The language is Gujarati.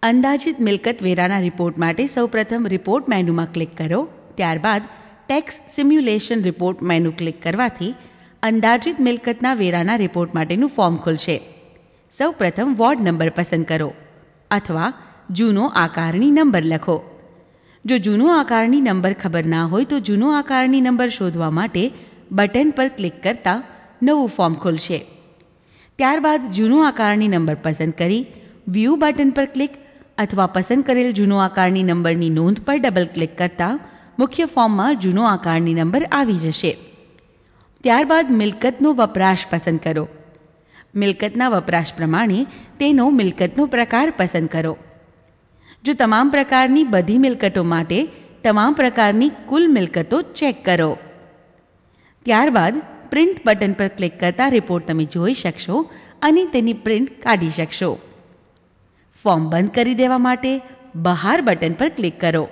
અંદાજિત મિલકત વેરાના રિપોર્ટ માટે સૌપ્રથમ રિપોર્ટ મેનુમાં ક્લિક કરો. ત્યારબાદ tax simulation report menu click કરવાથી અંદાજિત મિલકતના વેરાના રિપોર્ટ માટેનું ફોર્મ ખુલશે. સૌપ્રથમ વોર્ડ નંબર પસંદ કરો અથવા જૂનો આકારણી નંબર લખો. જો જૂનો આકારણી નંબર ખબર ના હોય તો જૂનો આકારણી નંબર શોધવા માટે બટન પર ક્લિક કરતાં નવું ફોર્મ ખુલશે. ત્યારબાદ જૂનો આકારણી નંબર પસંદ કરી વ્યૂ બટન પર ક્લિક અથવા પસંદ કરેલ જૂનો આકારણી નંબરની નોંધ પર ડબલ ક્લિક કરતાં મુખ્ય ફોર્મમાં જૂનો આકારણી નંબર આવી જશે. ત્યારબાદ મિલકતનો વપરાશ પસંદ કરો. મિલકતના વપરાશ પ્રમાણે તેનો મિલકતનો પ્રકાર પસંદ કરો. જો તમામ પ્રકારની બધી મિલકતો માટે તમામ પ્રકારની કુલ મિલકતો ચેક કરો. ત્યારબાદ પ્રિન્ટ બટન પર ક્લિક કરતાં રિપોર્ટ તમે જોઈ શકશો અને તેની પ્રિન્ટ કાઢી શકશો. ફોર્મ બંધ કરી દેવા માટે બહાર બટન પર ક્લિક કરો.